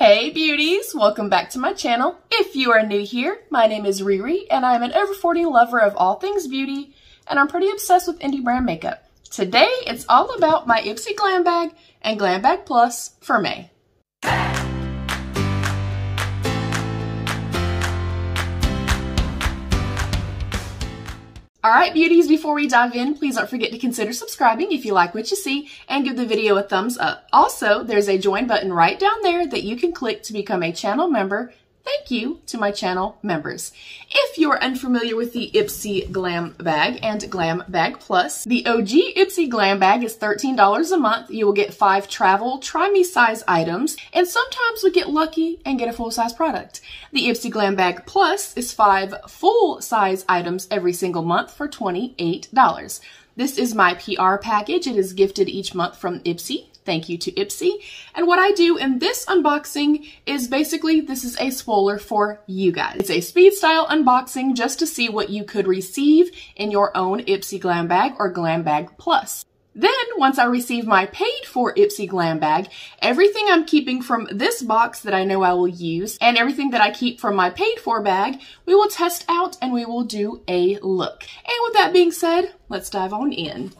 Hey beauties, welcome back to my channel. If you are new here, my name is Riri and I'm an over 40 lover of all things beauty and I'm pretty obsessed with indie brand makeup. Today it's all about my Ipsy Glam Bag and Glam Bag Plus for May. Alright beauties, before we dive in, please don't forget to consider subscribing if you like what you see and give the video a thumbs up. Also, there's a join button right down there that you can click to become a channel member. Thank you to my channel members. If you are unfamiliar with the Ipsy Glam Bag and Glam Bag Plus, the OG Ipsy Glam Bag is $13 a month. You will get 5 travel, try me size items, and sometimes we get lucky and get a full size product. The Ipsy Glam Bag Plus is 5 full size items every single month for $28. This is my PR package. It is gifted each month from Ipsy. Thank you to Ipsy. And what I do in this unboxing is basically, this is a spoiler for you guys. It's a speed style unboxing just to see what you could receive in your own Ipsy Glam Bag or Glam Bag Plus. Then, once I receive my paid for Ipsy Glam Bag, everything I'm keeping from this box that I know I will use and everything that I keep from my paid for bag, we will test out and we will do a look. And with that being said, let's dive on in.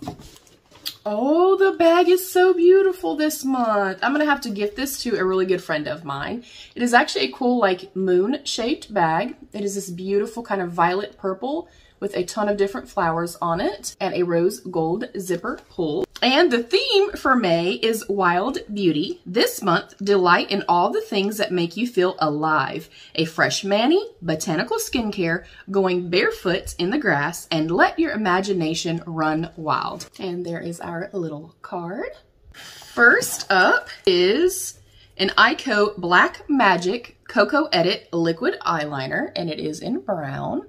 Oh, the bag is so beautiful this month. I'm going to have to gift this to a really good friend of mine. It is actually a cool, like, moon-shaped bag. It is this beautiful kind of violet purple with a ton of different flowers on it and a rose gold zipper pull. And the theme for May is Wild Beauty. This month, delight in all the things that make you feel alive. A fresh mani, botanical skincare, going barefoot in the grass, and let your imagination run wild. And there is our little card. First up is an Ico Black Magic Cocoa Edit Liquid Eyeliner, and it is in brown.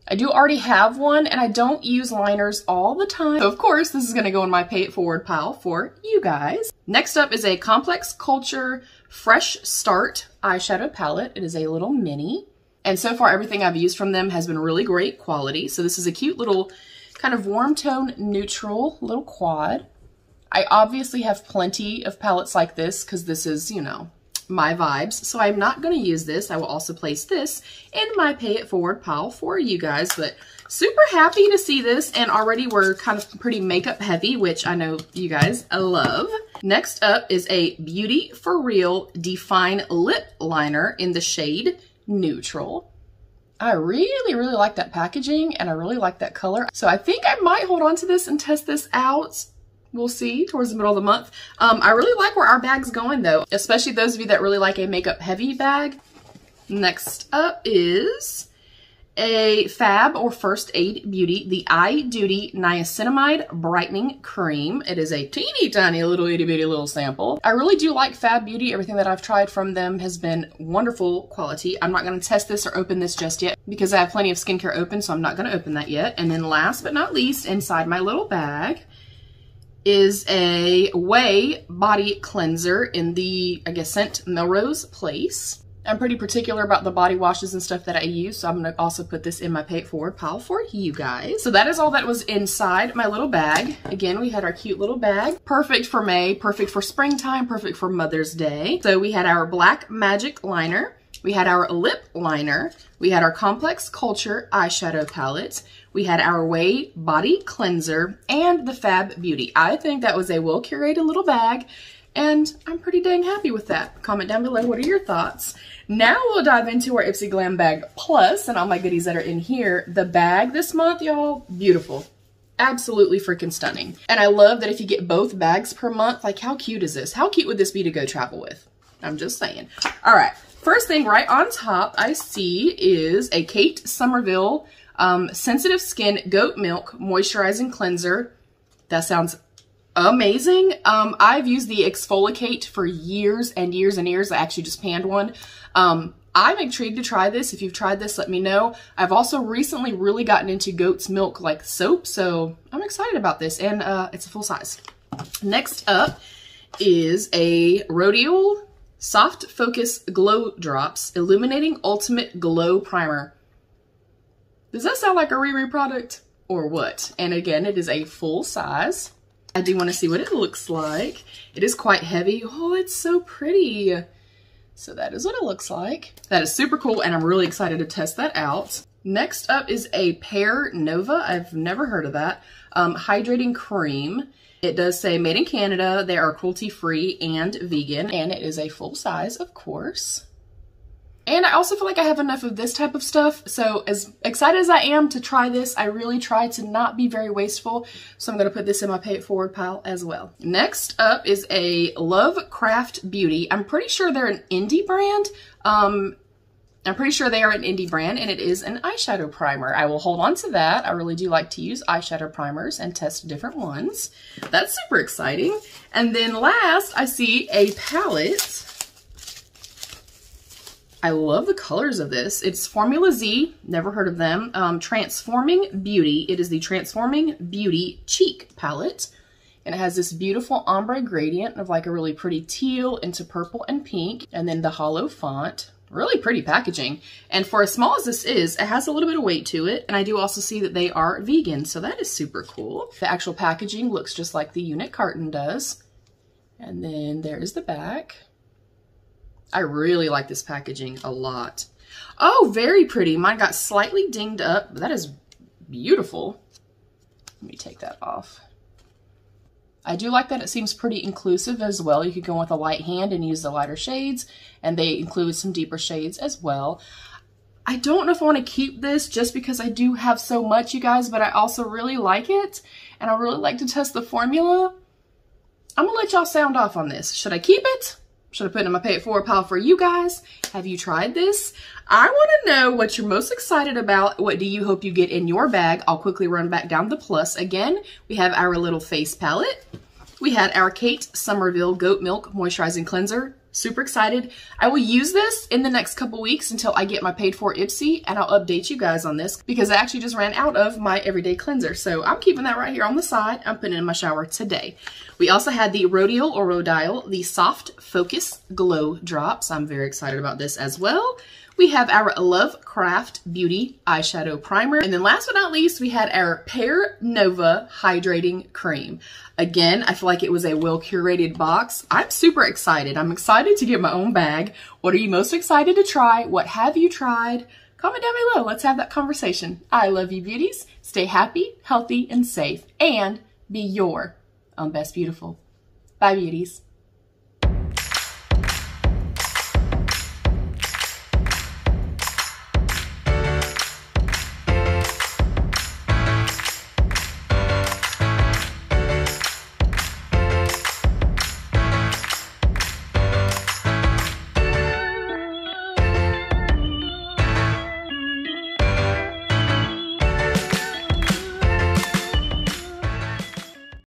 I do already have one and I don't use liners all the time. So of course, this is gonna go in my pay it forward pile for you guys. Next up is a Complex Culture Fresh Start eyeshadow palette. It is a little mini. And so far everything I've used from them has been really great quality. So this is a cute little kind of warm tone neutral little quad. I obviously have plenty of palettes like this because this is, you know, my vibes. So I'm not going to use this. I will also place this in my pay it forward pile for you guys, but super happy to see this. And already we're kind of pretty makeup heavy, which I know you guys love. Next up is a Beauty For Real Define Lip Liner in the shade Neutral. I really like that packaging and I really like that color. So I think I might hold on to this and test this out. We'll see towards the middle of the month. I really like where our bag's going though, especially those of you that really like a makeup heavy bag. Next up is a Fab or First Aid Beauty, the Eye Duty Niacinamide Brightening Cream. It is a teeny tiny little itty bitty little sample. I really do like Fab Beauty. Everything that I've tried from them has been wonderful quality. I'm not going to test this or open this just yet because I have plenty of skincare open, so I'm not going to open that yet. And then last but not least, inside my little bag is a Way body cleanser in the, I guess, scent Melrose Place. I'm pretty particular about the body washes and stuff that I use, so I'm going to also put this in my pay it forward pile for you guys. So that is all that was inside my little bag. Again, we had our cute little bag. Perfect for May, perfect for springtime, perfect for Mother's Day. So we had our Black Magic Liner. We had our lip liner. We had our Complex Culture eyeshadow palette. We had our Way body cleanser and the Fab Beauty. I think that was a well curated little bag and I'm pretty dang happy with that. Comment down below, what are your thoughts? Now we'll dive into our Ipsy Glam Bag Plus and all my goodies that are in here. The bag this month, y'all, beautiful. Absolutely freaking stunning. And I love that if you get both bags per month, like how cute is this? How cute would this be to go travel with? I'm just saying. All right. First thing right on top I see is a Kate Somerville Sensitive Skin Goat Milk Moisturizing Cleanser. That sounds amazing. I've used the Exfoliate for years and years and years. I actually just panned one. I'm intrigued to try this. If you've tried this, let me know. I've also recently really gotten into goat's milk like soap, so I'm excited about this, and it's a full size. Next up is a Rodial Soft Focus Glow Drops Illuminating Ultimate Glow Primer. Does that sound like a Riri product or what? And again, it is a full size. I do want to see what it looks like. It is quite heavy. Oh, it's so pretty. So that is what it looks like. That is super cool, and I'm really excited to test that out. Next up is a Pear Nova. I've never heard of that. Hydrating cream. It does say made in Canada. They are cruelty-free and vegan, and it is a full size, of course. And I also feel like I have enough of this type of stuff. So as excited as I am to try this, I really try to not be very wasteful. So I'm going to put this in my pay it forward pile as well. Next up is a Lovecraft Beauty. I'm pretty sure they're an indie brand. I'm pretty sure they are an indie brand, and it is an eyeshadow primer. I will hold on to that. I really do like to use eyeshadow primers and test different ones. That's super exciting. And then last, I see a palette. I love the colors of this. It's Formula Z, never heard of them. Transforming Beauty. It is the Transforming Beauty Cheek palette. And it has this beautiful ombre gradient of like a really pretty teal into purple and pink. And then the hollow font. Really pretty packaging. And for as small as this is, it has a little bit of weight to it. And I do also see that they are vegan, so that is super cool. The actual packaging looks just like the unit carton does. And then there is the back. I really like this packaging a lot. Oh, very pretty. Mine got slightly dinged up, but that is beautiful. Let me take that off. I do like that it seems pretty inclusive as well. You could go with a light hand and use the lighter shades, and they include some deeper shades as well. I don't know if I want to keep this just because I do have so much, you guys, but I also really like it, and I really like to test the formula. I'm going to let y'all sound off on this. Should I keep it? Should I put it in my pay it forward pile for you guys? Have you tried this? I want to know what you're most excited about. What do you hope you get in your bag? I'll quickly run back down the plus again. We have our little face palette. We had our Kate Somerville Goat Milk Moisturizing Cleanser. Super excited. I will use this in the next couple weeks until I get my paid for Ipsy, and I'll update you guys on this because I actually just ran out of my everyday cleanser. So I'm keeping that right here on the side. I'm putting it in my shower today. We also had the Rodial, the Soft Focus Glow Drops. I'm very excited about this as well. We have our Lovecraft Beauty Eyeshadow Primer. And then last but not least, we had our Pear Nova Hydrating Cream. Again, I feel like it was a well-curated box. I'm super excited. I'm excited to get my own bag. What are you most excited to try? What have you tried? Comment down below. Let's have that conversation. I love you, beauties. Stay happy, healthy, and safe. And be your own best beautiful. Bye, beauties.